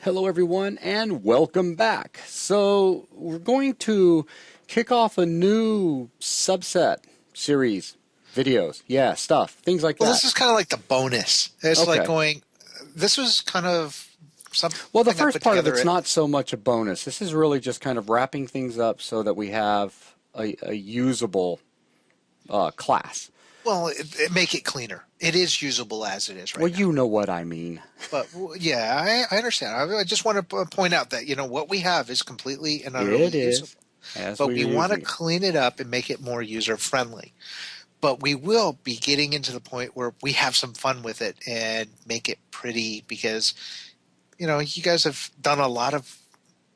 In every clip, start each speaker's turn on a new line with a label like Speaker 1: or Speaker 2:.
Speaker 1: Hello, everyone, and welcome back. So, we're going to kick off a new subset series, videos, stuff, things like
Speaker 2: Well,
Speaker 1: that.
Speaker 2: this is kind of like the bonus. It's like
Speaker 1: Okay.
Speaker 2: going, this was kind of something
Speaker 1: Well, the
Speaker 2: I
Speaker 1: first
Speaker 2: put
Speaker 1: part of
Speaker 2: together.
Speaker 1: it's not so much a bonus. This is really just kind of wrapping things up so that we have a usable class.
Speaker 2: Well, it make it cleaner. It is usable as it is
Speaker 1: Well,
Speaker 2: right now.
Speaker 1: you know what I mean.
Speaker 2: But yeah, I understand. I just want to point out that, what we have is completely and utterly
Speaker 1: It is,
Speaker 2: usable.
Speaker 1: as
Speaker 2: But
Speaker 1: we
Speaker 2: we
Speaker 1: are
Speaker 2: want to
Speaker 1: using it.
Speaker 2: clean it up and make it more user friendly. But we will be getting into the point where we have some fun with it and make it pretty because, you guys have done a lot of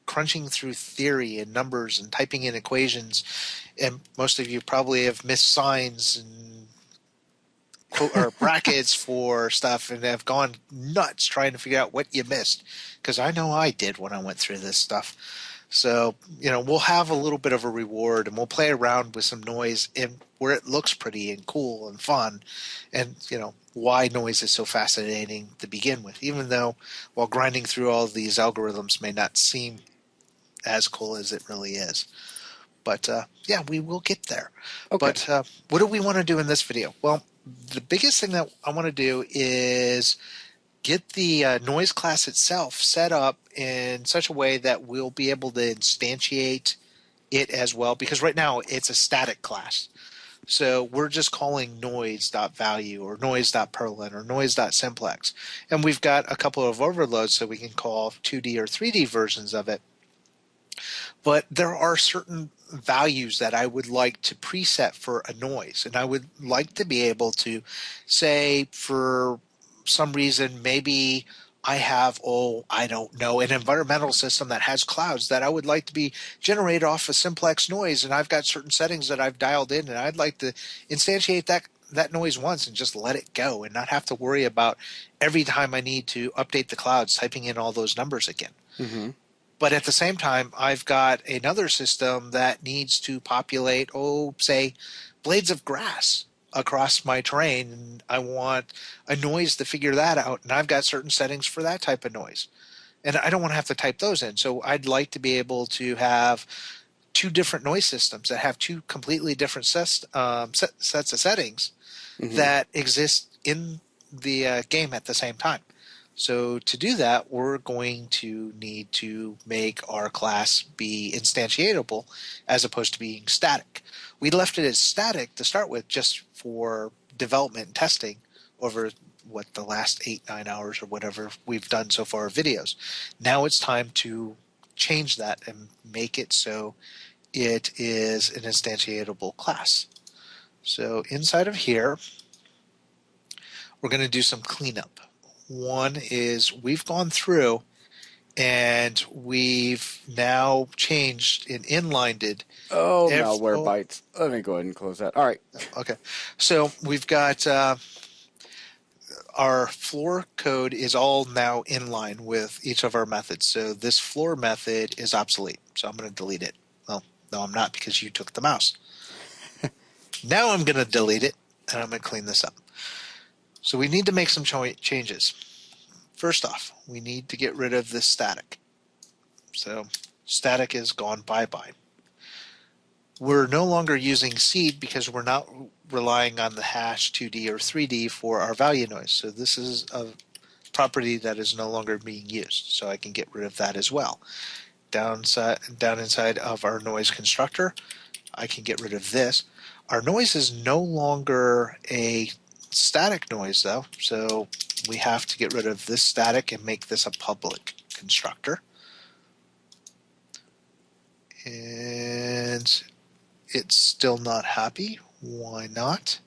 Speaker 2: crunching through theory and numbers and typing in equations, and most of you probably have missed signs and quote or brackets for stuff and have gone nuts trying to figure out what you missed. Because I know I did when I went through this stuff. So, we'll have a little bit of a reward and we'll play around with some noise in where it looks pretty and cool and fun. And, why noise is so fascinating to begin with, even though while grinding through all of these algorithms may not seem as cool as it really is. But yeah, we will get there.
Speaker 1: Okay.
Speaker 2: But what do we want to do in this video? Well, the biggest thing that I want to do is get the noise class itself set up in such a way that we'll be able to instantiate it as well. Because right now it's a static class. So we're just calling noise.value or noise.perlin or noise.simplex. And we've got a couple of overloads so we can call 2D or 3D versions of it. But there are certain values that I would like to preset for a noise. And I would like to be able to say, for some reason, maybe I have, I don't know, an environmental system that has clouds that I would like to be generated off a simplex noise. And I've got certain settings that I've dialed in, and I'd like to instantiate that noise once and just let it go and not have to worry about every time I need to update the clouds, typing in all those numbers again.
Speaker 1: Mm-hmm.
Speaker 2: But at the same time, I've got another system that needs to populate, say, blades of grass across my terrain. And I want a noise to figure that out. And I've got certain settings for that type of noise. And I don't want to have to type those in. So I'd like to be able to have two different noise systems that have two completely different sets of settings
Speaker 1: Mm-hmm.
Speaker 2: that exist in the game at the same time. So to do that, we're going to need to make our class be instantiatable as opposed to being static. We left it as static to start with just for development and testing over the last 8-9 hours or whatever we've done so far of videos. Now it's time to change that and make it so it is an instantiatable class. So inside of here, we're going to do some cleanup. One is we've gone through and we've now changed and inlined
Speaker 1: Oh, malware
Speaker 2: every.
Speaker 1: bites. Let me go ahead and close that. All right.
Speaker 2: Okay, so we've got our floor code is all now in line with each of our methods. So this floor method is obsolete. So I'm going to delete it. Well, no, I'm not, because you took the mouse. Now I'm going to delete it and I'm going to clean this up. So we need to make some changes. First off, we need to get rid of this static. So static is gone bye-bye. We're no longer using seed because we're not relying on the hash 2D or 3D for our value noise. So this is a property that is no longer being used. So I can get rid of that as well. Down inside of our noise constructor, I can get rid of this. Our noise is no longer a static noise though. So we have to get rid of this static and make this a public constructor. And it's still not happy. Why not?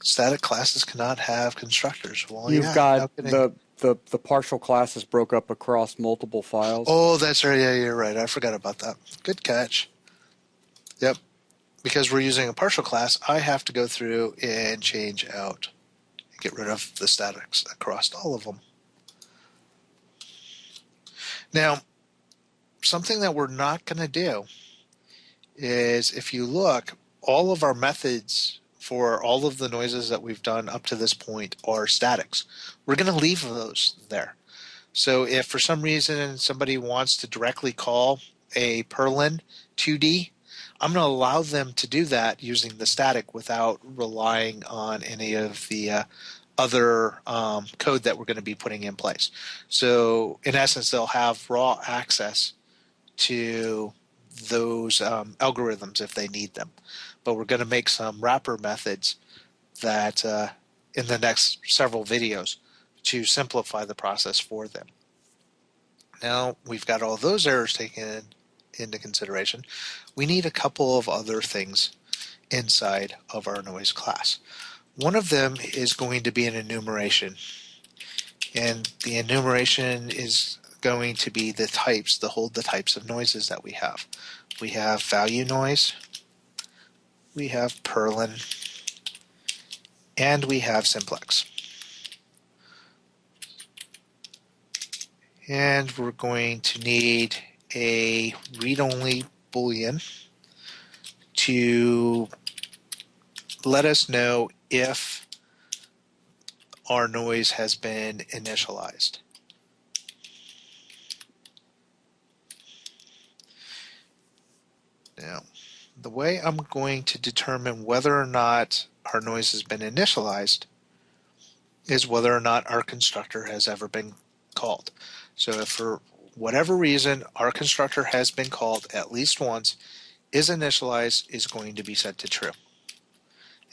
Speaker 2: Static classes cannot have constructors. Well,
Speaker 1: You've
Speaker 2: yeah,
Speaker 1: got
Speaker 2: no kidding.
Speaker 1: the partial classes broke up across multiple files.
Speaker 2: Oh, that's right. Yeah, you're right. I forgot about that. Good catch. Yep. Because we're using a partial class, I have to go through and change out, get rid of the statics across all of them. Now, something that we're not going to do is, if you look, all of our methods for all of the noises that we've done up to this point are statics. We're going to leave those there. So if for some reason somebody wants to directly call a Perlin 2D, I'm going to allow them to do that using the static without relying on any of the other code that we're going to be putting in place. So in essence, they'll have raw access to those algorithms if they need them. But we're going to make some wrapper methods that in the next several videos to simplify the process for them. Now we've got all those errors taken into consideration. We need a couple of other things inside of our noise class. One of them is going to be an enumeration, and the enumeration is going to be the types, the types of noises that we have. We have value noise, we have Perlin, and we have simplex. And we're going to need a read-only boolean to let us know if our noise has been initialized. Now, the way I'm going to determine whether or not our noise has been initialized is whether or not our constructor has ever been called. So if for whatever reason our constructor has been called at least once, is initialized is going to be set to true.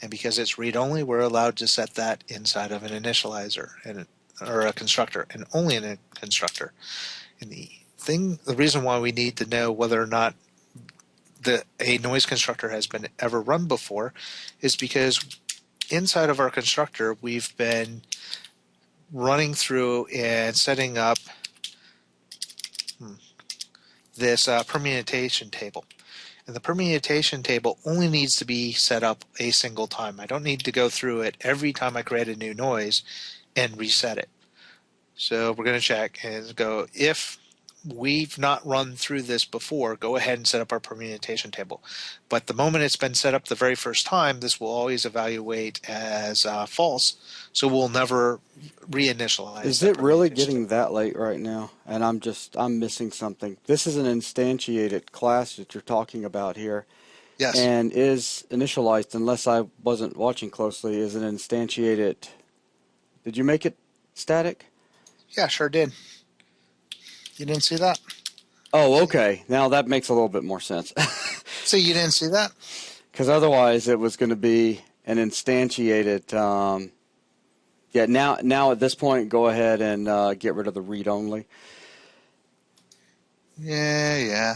Speaker 2: And because it's read-only, we're allowed to set that inside of an initializer or a constructor, and only in a constructor. And the reason why we need to know whether or not a noise constructor has been ever run before is because inside of our constructor we've been running through and setting up this permutation table. And the permutation table only needs to be set up a single time. I don't need to go through it every time I create a new noise and reset it. So we're going to check and go, if we've not run through this before, go ahead and set up our permutation table. But the moment it's been set up the very first time, this will always evaluate as false, so we'll never reinitialize.
Speaker 1: Is it really getting that late right now? And I'm missing something. This is an instantiated class that you're talking about here.
Speaker 2: Yes.
Speaker 1: And is initialized, unless I wasn't watching closely, is an instantiated. Did you make it static?
Speaker 2: Yeah, sure did. You didn't see that?
Speaker 1: Oh, okay. Now that makes a little bit more sense.
Speaker 2: So you didn't see that?
Speaker 1: Because otherwise it was going to be an instantiated. Yeah. Now at this point, go ahead and get rid of the read only.
Speaker 2: Yeah.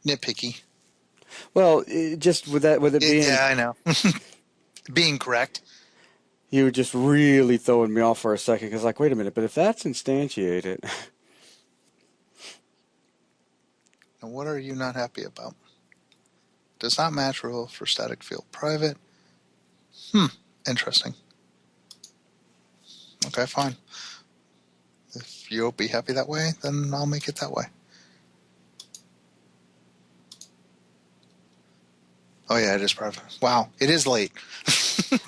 Speaker 2: Nitpicky.
Speaker 1: Well, just with it being.
Speaker 2: Yeah, I know. Being correct.
Speaker 1: You were just really throwing me off for a second because, like, wait a minute, but if that's instantiated.
Speaker 2: And what are you not happy about? Does not match rule for static field private. Interesting. Okay, fine. If you'll be happy that way, then I'll make it that way. Oh yeah, it is private. Wow, it is late.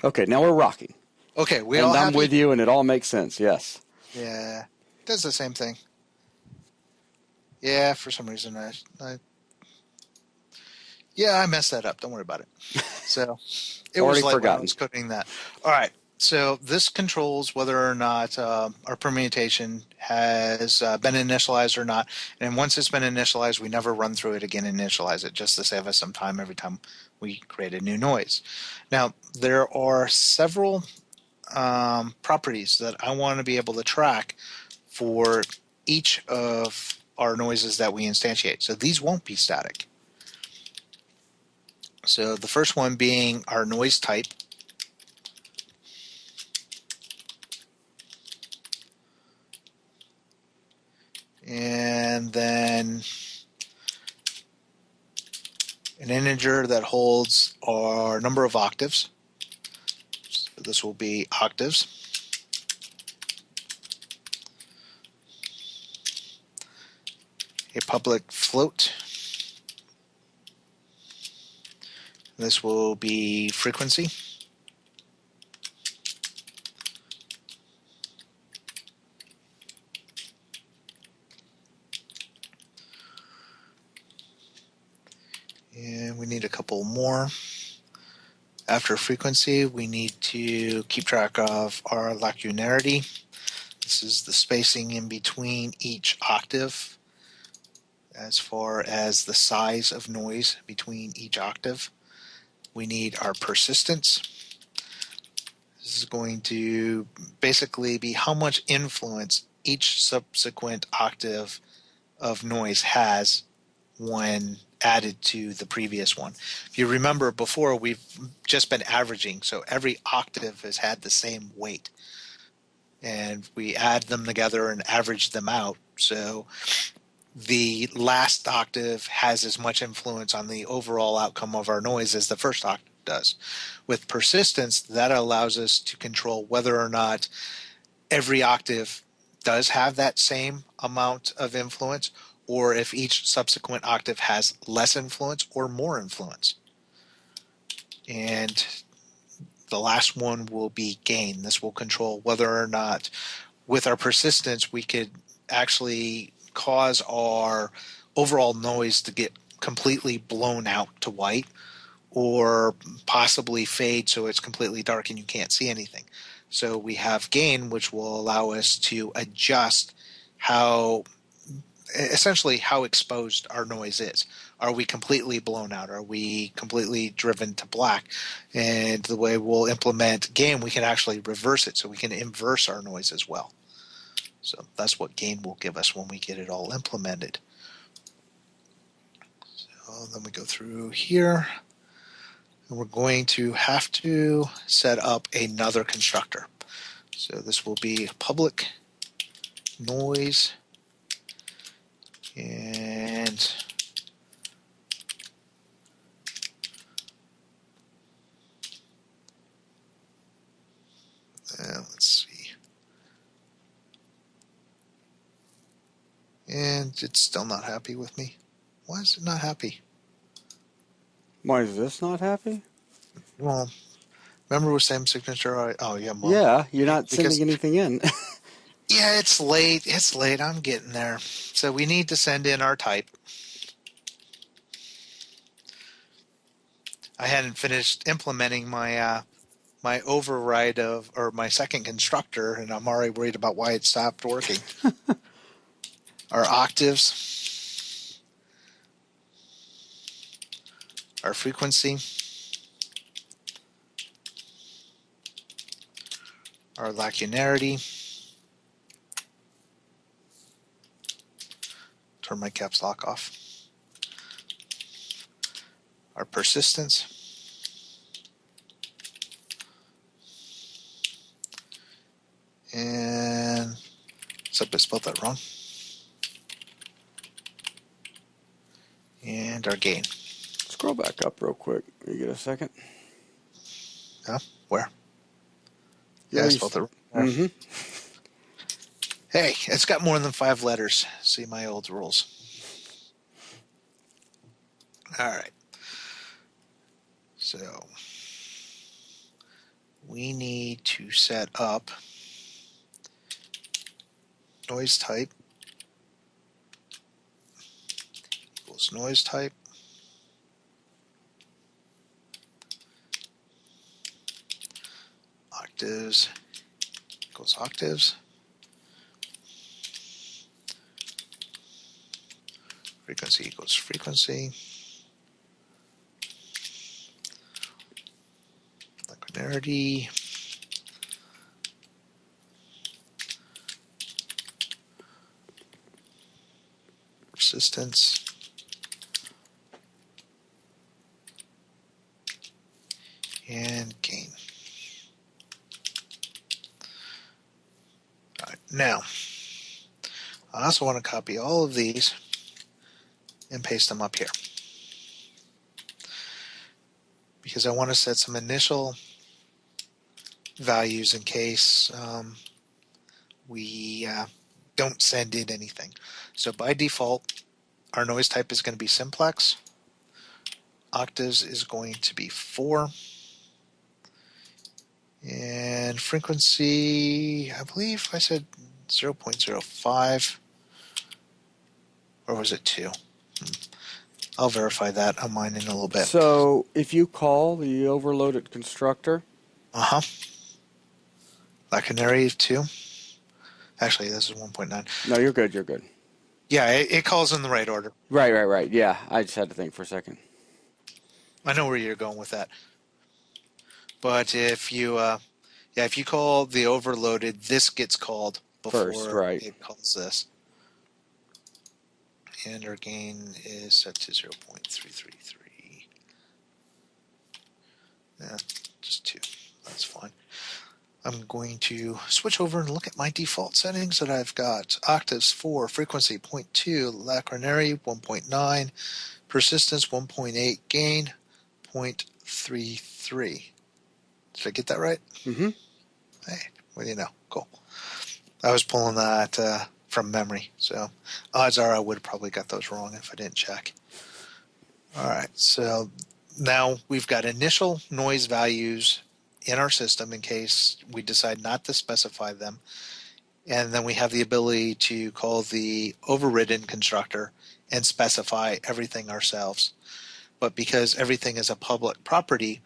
Speaker 1: Okay, now we're rocking.
Speaker 2: Okay, we
Speaker 1: and
Speaker 2: all
Speaker 1: I'm
Speaker 2: happy?
Speaker 1: with you, and it all makes sense. Yes.
Speaker 2: Yeah, it does the same thing. Yeah, for some reason I messed that up. Don't worry about it. So it was like when I was cooking that. All right. So this controls whether or not our permutation has been initialized or not. And once it's been initialized, we never run through it again and initialize it, just to save us some time every time we create a new noise. Now, there are several properties that I want to be able to track for each of our noises that we instantiate. So these won't be static. So the first one being our noise type. And then an integer that holds our number of octaves. So this will be octaves. A public float. This will be frequency. more. After frequency, we need to keep track of our lacunarity. This is the spacing in between each octave as far as the size of noise between each octave. We need our persistence. This is going to basically be how much influence each subsequent octave of noise has when added to the previous one. If you remember before, we've just been averaging, so every octave has had the same weight. And we add them together and average them out. So the last octave has as much influence on the overall outcome of our noise as the first octave does. With persistence, that allows us to control whether or not every octave does have that same amount of influence, or if each subsequent octave has less influence or more influence. And the last one will be gain. This will control whether or not, with our persistence, we could actually cause our overall noise to get completely blown out to white, or possibly fade so it's completely dark and you can't see anything. So we have gain, which will allow us to adjust essentially how exposed our noise is. Are we completely blown out? Are we completely driven to black? And the way we'll implement gain, we can actually reverse it, so we can inverse our noise as well. So that's what gain will give us when we get it all implemented. So then we go through here, and we're going to have to set up another constructor. So this will be public noise, and let's see. And it's still not happy with me. Why is it not happy?
Speaker 1: Why is this not happy?
Speaker 2: Well, remember with same signature? Oh, yeah. Well,
Speaker 1: Yeah, you're not
Speaker 2: because
Speaker 1: sending anything in.
Speaker 2: yeah, it's late. It's late. I'm getting there. So we need to send in our type. I hadn't finished implementing my my override or my second constructor, and I'm already worried about why it stopped working. Our octaves, our frequency, our lacunarity. Turn my caps lock off. Our persistence. And except I spelled that wrong. And our gain.
Speaker 1: Scroll back up real quick. You get a second?
Speaker 2: Yeah, where? Yeah, I spelled it wrong.
Speaker 1: Mm-hmm.
Speaker 2: Hey, it's got more than 5 letters. See my old rules. All right. So we need to set up noise type equals noise type. Octaves equals octaves. Frequency equals frequency. Linearity. Persistence. And gain. All right, now I also want to copy all of these and paste them up here, because I want to set some initial values in case we don't send in anything. So by default, our noise type is going to be simplex. Octaves is going to be 4. And frequency, I believe I said 0.05. Or was it 2? I'll verify that on mine in a little bit.
Speaker 1: So if you call the overloaded constructor,
Speaker 2: Uh-huh. Canary 2. Actually, this is 1.9.
Speaker 1: no, you're good. You're good.
Speaker 2: Yeah, it calls in the right order.
Speaker 1: Right. Yeah, I just had to think for a second.
Speaker 2: I know where you're going with that. But if you call the overloaded, this gets called
Speaker 1: First,
Speaker 2: before
Speaker 1: right.
Speaker 2: it calls this. And our gain is set to 0.333. Yeah, just 2. That's fine. I'm going to switch over and look at my default settings that I've got. Octaves 4, frequency 0.2, lacronary 1.9, persistence 1.8, gain 0.33. Did I get that right?
Speaker 1: Mm-hmm.
Speaker 2: Hey, what do you know? Cool. I was pulling that from memory, so odds are I would have probably got those wrong if I didn't check. All right, so now we've got initial noise values in our system in case we decide not to specify them. And then we have the ability to call the overridden constructor and specify everything ourselves. But because everything is a public property,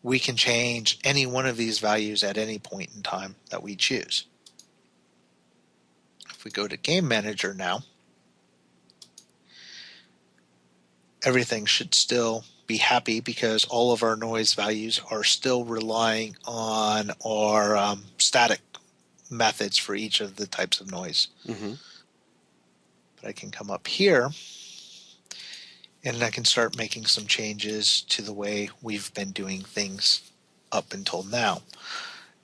Speaker 2: we can change any one of these values at any point in time that we choose. If we go to Game Manager now, everything should still be happy because all of our noise values are still relying on our static methods for each of the types of noise.
Speaker 1: Mm-hmm.
Speaker 2: But I can come up here and I can start making some changes to the way we've been doing things up until now.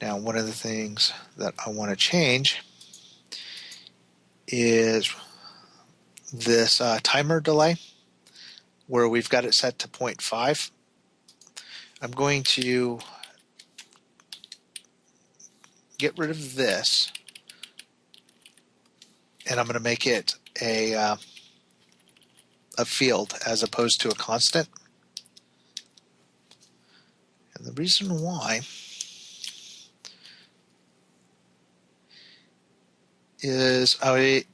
Speaker 2: Now, one of the things that I want to change is this timer delay where we've got it set to 0.5. I'm going to get rid of this and I'm going to make it a field as opposed to a constant. And the reason why is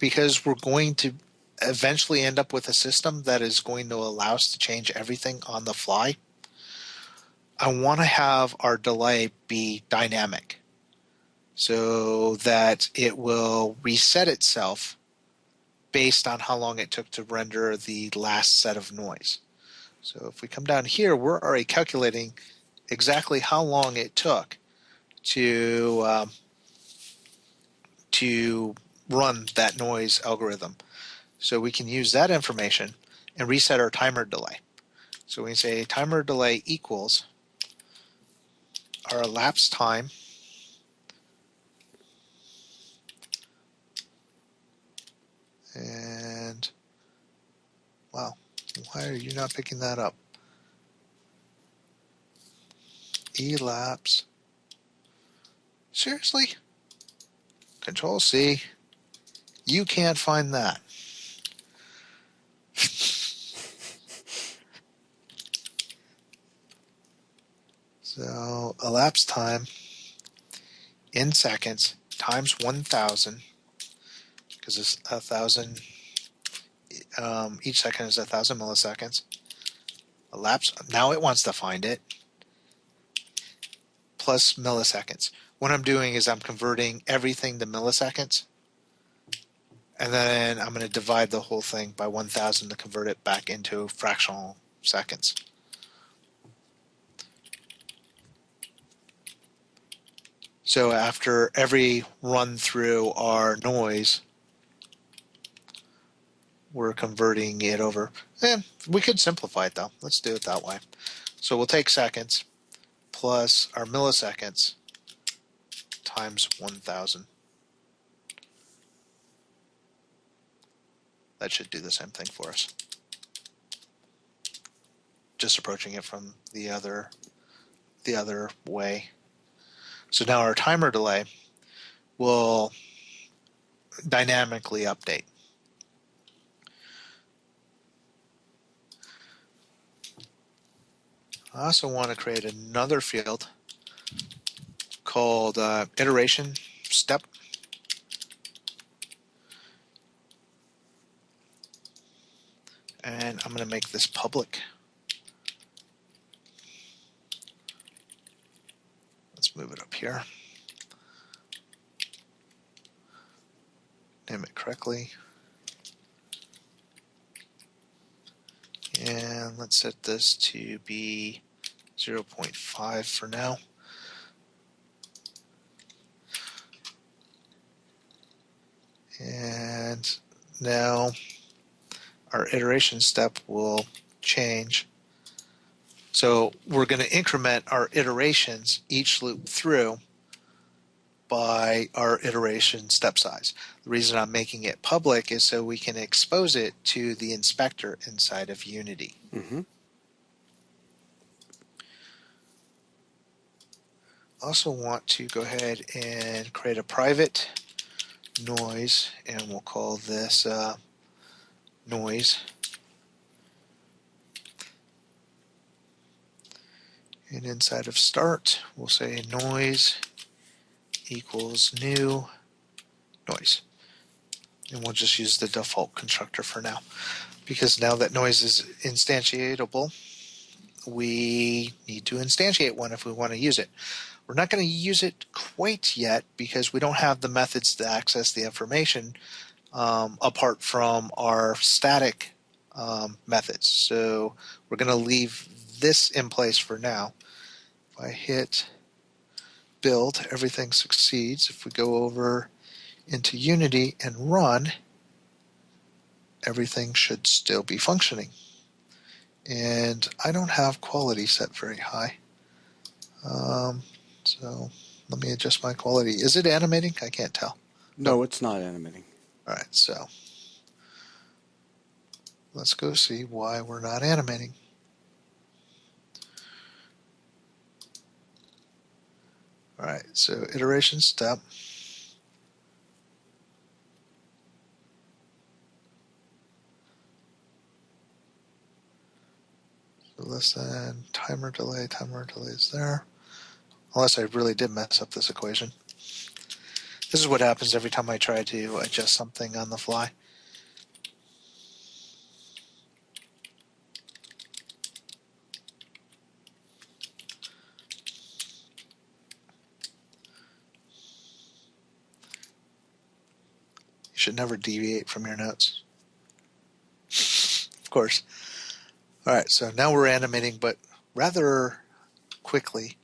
Speaker 2: because we're going to eventually end up with a system that is going to allow us to change everything on the fly. I want to have our delay be dynamic so that it will reset itself based on how long it took to render the last set of noise. So if we come down here, we're already calculating exactly how long it took to run that noise algorithm. So we can use that information and reset our timer delay. So we can say timer delay equals our elapsed time and wow, why are you not picking that up? Elapse. Seriously? Control C. You can't find that. So elapsed time in seconds times 1,000 because it's 1,000. Each second is 1,000 milliseconds. Elapsed. Now it wants to find it. Plus milliseconds. What I'm doing is I'm converting everything to milliseconds. And then I'm going to divide the whole thing by 1,000 to convert it back into fractional seconds. So after every run through our noise, we're converting it over. We could simplify it though. Let's do it that way. So we'll take seconds plus our milliseconds times 1,000. That should do the same thing for us. Just approaching it from the other way. So now our timer delay will dynamically update. I also want to create another field called iteration step. And I'm going to make this public. Let's move it up here. Name it correctly. And let's set this to be 0.5 for now. And now our iteration step will change. So we're going to increment our iterations each loop through by our iteration step size. The reason I'm making it public is so we can expose it to the inspector inside of Unity.
Speaker 1: Mm-hmm.
Speaker 2: Also want to go ahead and create a private noise, and we'll call this noise. And inside of start, we'll say noise equals new noise. And we'll just use the default constructor for now. Because now that noise is instantiatable, we need to instantiate one if we want to use it. We're not going to use it quite yet because we don't have the methods to access the information apart from our static methods. So we're going to leave this in place for now. If I hit build, everything succeeds. If we go over into Unity and run, everything should still be functioning. And I don't have quality set very high. So let me adjust my quality. Is it animating? I can't tell.
Speaker 1: No, it's not animating.
Speaker 2: All right, so let's go see why we're not animating. All right, so iteration step. So listen, timer delay is there. Unless I really did mess up this equation. This is what happens every time I try to adjust something on the fly. You should never deviate from your notes. Of course. All right, so now we're animating, but rather quickly.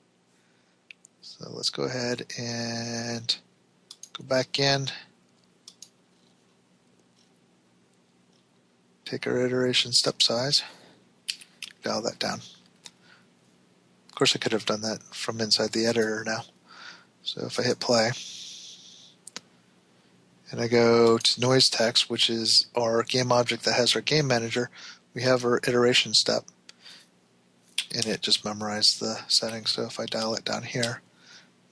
Speaker 2: So let's go ahead and go back in. Take our iteration step size. Dial that down. Of course, I could have done that from inside the editor now. So if I hit play, and I go to noise text, which is our game object that has our game manager, we have our iteration step, and it just memorized the settings. So if I dial it down here,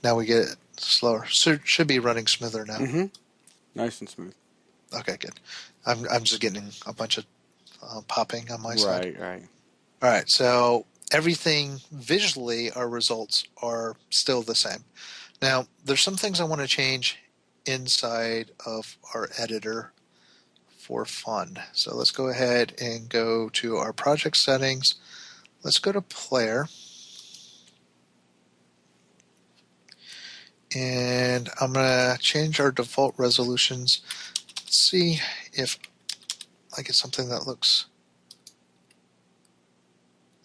Speaker 2: now we get it slower. So it should be running smoother now.
Speaker 1: Mm-hmm. Nice and smooth.
Speaker 2: Okay, good. I'm just getting a bunch of popping on my side.
Speaker 1: Right.
Speaker 2: All right, so everything visually, our results are still the same. Now, there's some things I want to change inside of our editor for fun. So let's go ahead and go to our project settings. Let's go to player. And I'm going to change our default resolutions. Let's see if I get something that looks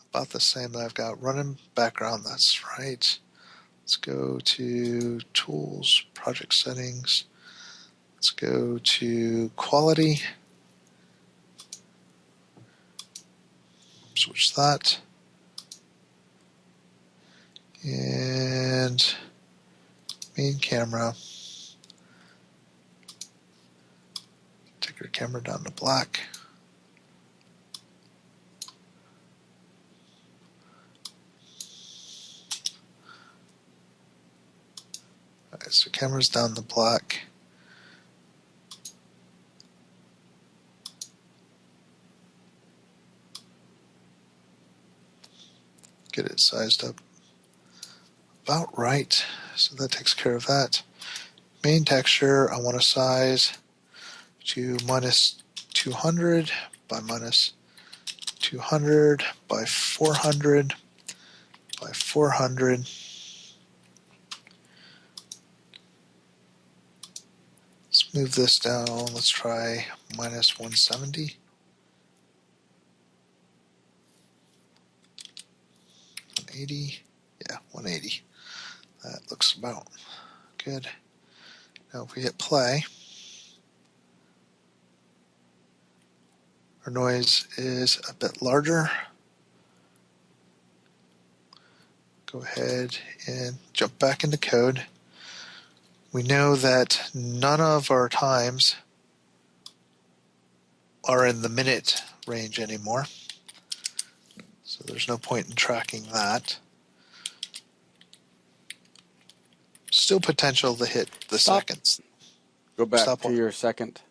Speaker 2: about the same that I've got. Running background, that's right. Let's go to Tools, Project Settings. Let's go to Quality. Switch that. And main camera. Take your camera down to black. All right, so camera's down to black. Get it sized up about right. So that takes care of that. Main texture, I want to size to -200 by 200 by 400 by 400. Let's move this down. Let's try minus 170. 180. Yeah, 180. That looks about good. Now if we hit play, our noise is a bit larger. Go ahead and jump back into code. We know that none of our times are in the minute range anymore, so there's no point in tracking that. Still potential to hit the
Speaker 1: Stop.
Speaker 2: seconds.
Speaker 1: Go back
Speaker 2: Stop
Speaker 1: to
Speaker 2: what?
Speaker 1: your second.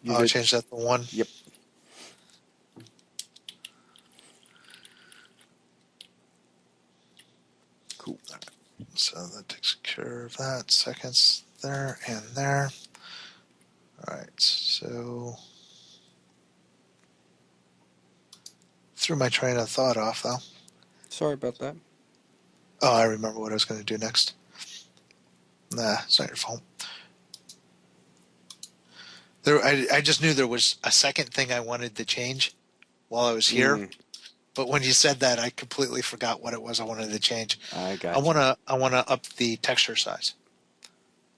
Speaker 2: I'll change that to 1.
Speaker 1: Yep. Cool.
Speaker 2: So that takes care of that. Seconds there and there. All right, so threw my train of thought off though.
Speaker 1: Sorry about that.
Speaker 2: Oh, I remember what I was going to do next. Nah, it's not your fault. I just knew there was a second thing I wanted to change while I was here, but when you said that, I completely forgot what it was I wanted to change.
Speaker 1: I got you.
Speaker 2: I want to up the texture size,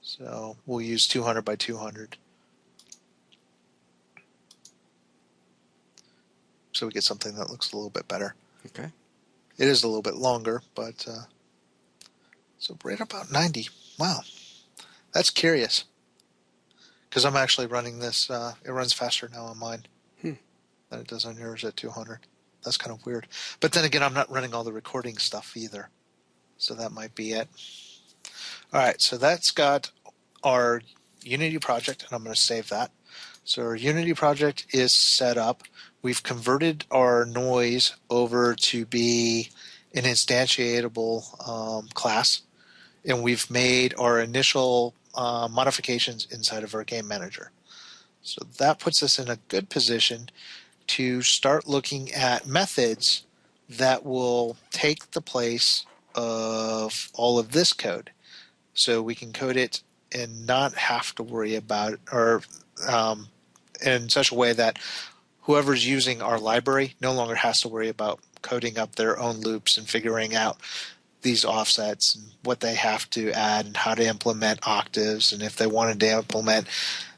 Speaker 2: so we'll use 200 by 200, so we get something that looks a little bit better.
Speaker 1: Okay.
Speaker 2: It is a little bit longer, but so right about 90. Wow, that's curious. Because I'm actually running this, it runs faster now on mine than it does on yours at 200. That's kind of weird. But then again, I'm not running all the recording stuff either. So that might be it. All right, so that's got our Unity project, and I'm going to save that. So our Unity project is set up. We've converted our noise over to be an instantiatable class, and we've made our initial modifications inside of our game manager. So that puts us in a good position to start looking at methods that will take the place of all of this code. So we can code it and not have to worry about it, or in such a way that whoever's using our library no longer has to worry about coding up their own loops and figuring out these offsets and what they have to add and how to implement octaves, and if they wanted to implement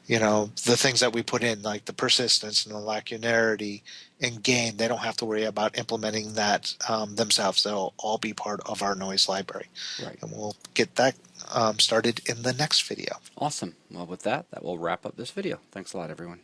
Speaker 2: the things that we put in, like the persistence and the lacunarity and gain, they don't have to worry about implementing that themselves. They'll all be part of our noise library.
Speaker 1: Right.
Speaker 2: And we'll get that started in the next video.
Speaker 1: Awesome. Well, with that will wrap up this video. Thanks a lot, everyone.